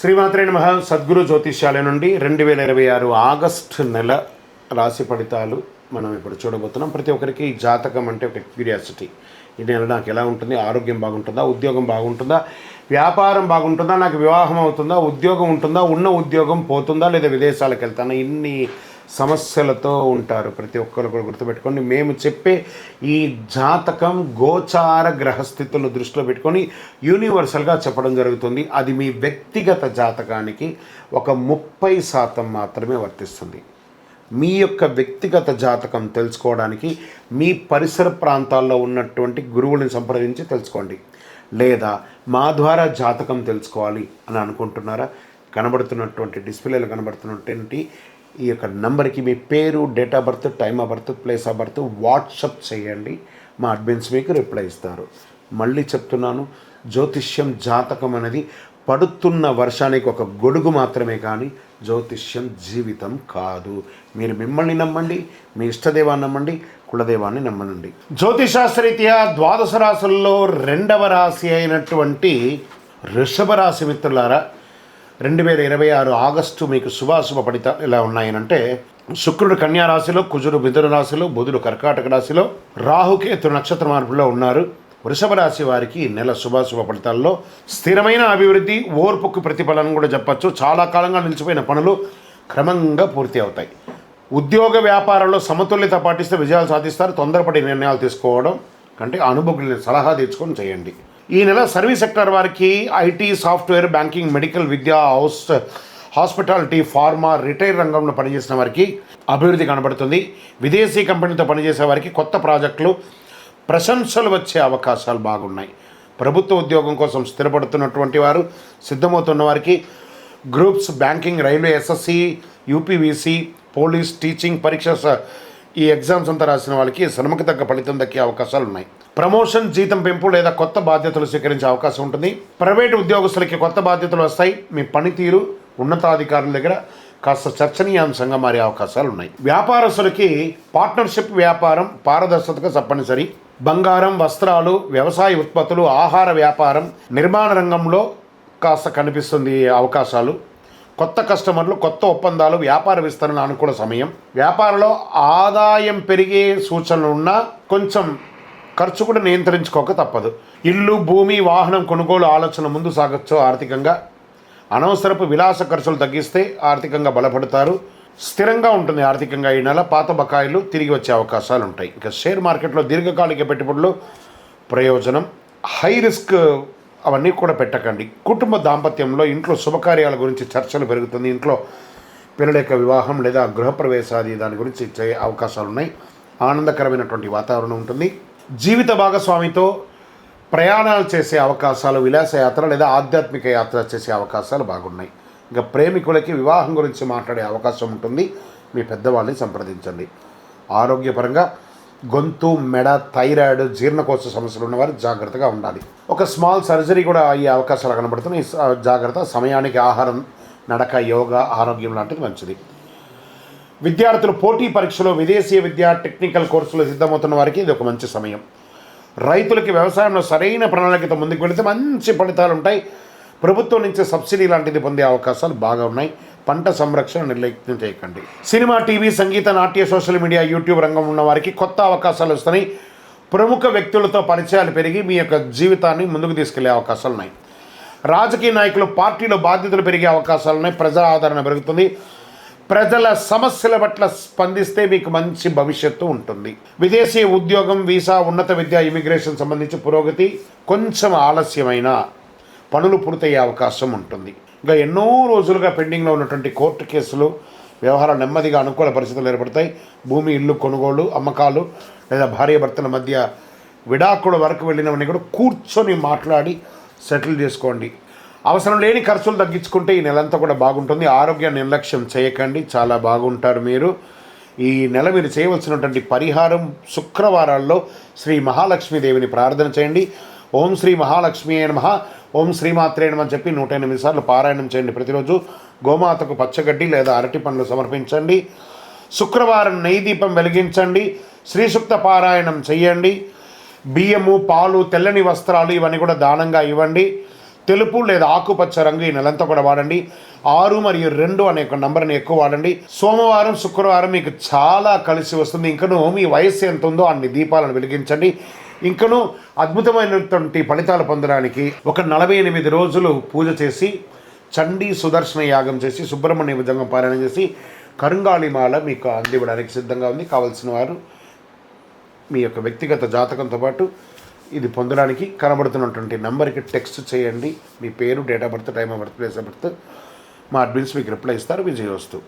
శ్రీమాత్రే నమః. సద్గురు జ్యోతిష్యాలయం నుండి 2026 ఆగస్టు నెల రాశి ఫలితాలు మనం ఇప్పుడు చూడబోతున్నాం. ప్రతి ఒక్కరికి జాతకం అంటే ఒక క్యూరియాసిటీ. ఈ నెల నాకు ఎలా ఉంటుంది, ఆరోగ్యం బాగుంటుందా, ఉద్యోగం బాగుంటుందా, వ్యాపారం బాగుంటుందా, నాకు వివాహం అవుతుందా, ఉద్యోగం ఉంటుందా, ఉన్న ఉద్యోగం పోతుందా, లేదా విదేశాలకు వెళ్తానా, ఇన్ని సమస్యలతో ఉంటారు. ప్రతి ఒక్కరు కూడా గుర్తుపెట్టుకోండి, మేము చెప్పే ఈ జాతకం గోచార గ్రహస్థితులను దృష్టిలో పెట్టుకొని యూనివర్సల్గా చెప్పడం జరుగుతుంది. అది మీ వ్యక్తిగత జాతకానికి ఒక 30% మాత్రమే వర్తిస్తుంది. మీ యొక్క వ్యక్తిగత జాతకం తెలుసుకోవడానికి మీ పరిసర ప్రాంతాల్లో ఉన్నటువంటి గురువుని సంప్రదించి తెలుసుకోండి. లేదా మా ద్వారా జాతకం తెలుసుకోవాలి అని అనుకుంటున్నారా? కనబడుతున్నటువంటి డిస్ప్లేలో కనబడుతున్నటువంటి ఈ యొక్క నంబర్కి మీ పేరు, date of birth, time of birth, place of birth WhatsApp చేయండి. మా అడ్మిన్స్ మీకు రిప్లై ఇస్తారు. మళ్ళీ చెప్తున్నాను, జ్యోతిష్యం జాతకం అనేది పడుతున్న వర్షానికి ఒక గొడుగు మాత్రమే, కానీ జ్యోతిష్యం జీవితం కాదు. మీరు మిమ్మల్ని నమ్మండి, మీ ఇష్టదేవాన్ని నమ్మండి, కులదేవాన్ని నమ్మనండి. జ్యోతిషాస్త్రరీత్యా ద్వాదశ రాశుల్లో 2వ రాశి అయినటువంటి వృషభ రాశి మిత్రులారా, 2026 ఆగస్టు మీకు శుభాశుభ ఫలితాలు ఎలా ఉన్నాయనంటే, శుక్రుడు కన్యా రాశిలో, కుజుడు మిథున రాశిలో, బుధుడు కర్కాటక రాశిలో, రాహుకేతు నక్షత్ర మార్పులో ఉన్నారు. వృషభ రాశి వారికి నెల శుభాశుభ ఫలితాల్లో స్థిరమైన అభివృద్ధి, ఓర్పుకు ప్రతిఫలం కూడా చెప్పచ్చు. చాలా కాలంగా నిలిచిపోయిన పనులు క్రమంగా పూర్తి అవుతాయి. ఉద్యోగ వ్యాపారంలో సమతుల్యత పాటిస్తే విజయాలు సాధిస్తారు. తొందరపడి నిర్ణయాలు తీసుకోవడం కంటే అనుభవం సలహా తెచ్చుకొని చేయండి. ఈ నెల సర్వీస్ సెక్టర్ వారికి IT, software, banking, medical, Vidya, hospitality, pharma, retail రంగంలో పనిచేసిన వారికి అభివృద్ధి కనబడుతుంది. విదేశీ కంపెనీతో పనిచేసే వారికి కొత్త ప్రాజెక్టులు, ప్రశంసలు వచ్చే అవకాశాలు బాగున్నాయి. ప్రభుత్వ ఉద్యోగం కోసం స్థిరపడుతున్నటువంటి వారు, సిద్ధమవుతున్న వారికి groups, banking, railway, SSC, UPVC, police, teaching పరీక్ష ఈ ఎగ్జామ్స్ అంతా రాసిన వాళ్ళకి శ్రమకు తగ్గ ఫలితం దక్కే అవకాశాలు ఉన్నాయి. ప్రమోషన్, జీతం పెంపు లేదా కొత్త బాధ్యతలు స్వీకరించే అవకాశం ఉంటుంది. ప్రైవేటు ఉద్యోగస్తులకి కొత్త బాధ్యతలు వస్తాయి. మీ పనితీరు ఉన్నతాధికారుల దగ్గర కాస్త చర్చనీయాంశంగా మారే అవకాశాలు ఉన్నాయి. వ్యాపారస్తులకి పార్ట్నర్షిప్ వ్యాపారం పారదర్శకత తప్పనిసరి. బంగారం, వస్త్రాలు, వ్యవసాయ ఉత్పత్తులు, ఆహార వ్యాపారం, నిర్మాణ రంగంలో కాస్త కనిపిస్తుంది అవకాశాలు. కొత్త కస్టమర్లు, కొత్త ఒప్పందాలు, వ్యాపార విస్తరణ అనుకూల సమయం. వ్యాపారంలో ఆదాయం పెరిగే సూచనలు ఉన్నా కొంచెం ఖర్చు కూడా నియంత్రించుకోక తప్పదు. ఇల్లు, భూమి, వాహనం కొనుగోలు ఆలోచన ముందు సాగొచ్చు. ఆర్థికంగా అనవసరపు విలాస ఖర్చులు తగ్గిస్తే ఆర్థికంగా బలపడతారు. స్థిరంగా ఉంటుంది ఆర్థికంగా ఈ నెల. పాత బకాయిలు తిరిగి వచ్చే అవకాశాలు ఉంటాయి. ఇక షేర్ మార్కెట్లో దీర్ఘకాలిక పెట్టుబడులు ప్రయోజనం. హై రిస్క్ అవన్నీ కూడా పెట్టకండి. కుటుంబ దాంపత్యంలో ఇంట్లో శుభకార్యాల గురించి చర్చలు పెరుగుతుంది. ఇంట్లో పిల్లల యొక్క వివాహం లేదా గృహప్రవేశాది దాని గురించి చేసే అవకాశాలు ఉన్నాయి. ఆనందకరమైనటువంటి వాతావరణం ఉంటుంది. జీవిత భాగస్వామితో ప్రయాణాలు చేసే అవకాశాలు, విలాసయాత్ర లేదా ఆధ్యాత్మిక యాత్ర చేసే అవకాశాలు బాగున్నాయి. ఇంకా ప్రేమికులకి వివాహం గురించి మాట్లాడే అవకాశం ఉంటుంది. మీ పెద్దవాళ్ళని సంప్రదించండి. ఆరోగ్యపరంగా గొంతు, మెడ, థైరాయిడ్, జీర్ణకోశ సమస్యలు ఉన్నవారు జాగ్రత్తగా ఉండాలి. ఒక స్మాల్ సర్జరీ కూడా అయ్యే అవకాశాలు కనబడుతున్నాయి. జాగ్రత్త. సమయానికి ఆహారం, నడక, యోగా, ఆరోగ్యం లాంటిది మంచిది. విద్యార్థులు పోటీ పరీక్షలో, విదేశీ విద్య, టెక్నికల్ కోర్సులో సిద్ధమవుతున్న వారికి ఇది ఒక మంచి సమయం. రైతులకి వ్యవసాయంలో సరైన ప్రణాళికతో ముందుకు వెళితే మంచి ఫలితాలు ఉంటాయి. ప్రభుత్వం నుంచి సబ్సిడీ లాంటిది పొందే అవకాశాలు బాగా ఉన్నాయి. పంట సంరక్షణ నిర్లక్ష్యం చేయకండి. సినిమా, టీవీ, సంగీత, నాట్య, సోషల్ మీడియా, యూట్యూబ్ రంగం ఉన్న వారికి కొత్త అవకాశాలు వస్తున్నాయి. ప్రముఖ వ్యక్తులతో పరిచయాలు పెరిగి మీ యొక్క జీవితాన్ని ముందుకు తీసుకెళ్లే అవకాశాలు ఉన్నాయి. రాజకీయ నాయకులు, పార్టీలో బాధ్యతలు పెరిగే అవకాశాలు ఉన్నాయి. ప్రజల ఆదరణ పెరుగుతుంది. ప్రజల సమస్యల పట్ల స్పందిస్తే మీకు మంచి భవిష్యత్తు ఉంటుంది. విదేశీ ఉద్యోగం, వీసా, ఉన్నత విద్య, ఇమిగ్రేషన్ సంబంధించి పురోగతి కొంచెం ఆలస్యమైన పనులు పూర్తయ్యే అవకాశం ఉంటుంది. ఇంకా ఎన్నో రోజులుగా పెండింగ్లో ఉన్నటువంటి కోర్టు కేసులు, వ్యవహారాలు నెమ్మదిగా అనుకూల పరిస్థితులు ఏర్పడతాయి. భూమి, ఇల్లు కొనుగోలు, అమ్మకాలు లేదా భార్యాభర్తల మధ్య విడాకుల వరకు వెళ్ళినవన్నీ కూడా కూర్చొని మాట్లాడి సెటిల్ చేసుకోండి. అవసరం లేని ఖర్చులు తగ్గించుకుంటే ఈ నెలంతా కూడా బాగుంటుంది. ఆరోగ్యాన్ని నిర్లక్ష్యం చేయకండి, చాలా బాగుంటారు మీరు. ఈ నెల మీరు చేయవలసినటువంటి పరిహారం, శుక్రవారాల్లో శ్రీ మహాలక్ష్మీదేవిని ప్రార్థన చేయండి. ఓం శ్రీ మహాలక్ష్మీ నమః, ఓం శ్రీమాత్రే నమః అని చెప్పి 108 సార్లు పారాయణం చేయండి ప్రతిరోజు. గోమాతకు పచ్చగడ్డి లేదా అరటి పండ్లు సమర్పించండి. శుక్రవారం నెయ్యి దీపం వెలిగించండి. శ్రీ సూక్త పారాయణం చేయండి. బియ్యము, పాలు, తెల్లని వస్త్రాలు ఇవన్నీ కూడా దానంగా ఇవ్వండి. తెలుపు లేదా ఆకుపచ్చ రంగు ఈ నెలంతా కూడా వాడండి. 6 మరియు 2 అనే ఒక నంబర్ని ఎక్కువ వాడండి. సోమవారం శుక్రవారం మీకు చాలా కలిసి వస్తుంది. ఇంకను మీ వయస్సు ఎంత ఉందో అన్ని దీపాలను వెలిగించండి. ఇంకను అద్భుతమైనటువంటి ఫలితాలు పొందడానికి ఒక 48 రోజులు పూజ చేసి, చండీ సుదర్శన యాగం చేసి, సుబ్రహ్మణ్య విధంగా పారాయణ చేసి, కరుంగాళిమాల మీకు అందివ్వడానికి సిద్ధంగా ఉంది. కావలసిన వారు మీ యొక్క వ్యక్తిగత జాతకంతో పాటు ఇది పొందడానికి కనబడుతున్నటువంటి నెంబర్కి టెక్స్ట్ చేయండి. మీ పేరు, date of birth, time of birth, place of birth. మా అడ్మిన్స్ మీకు రిప్లై ఇస్తారు. విజయోస్తు.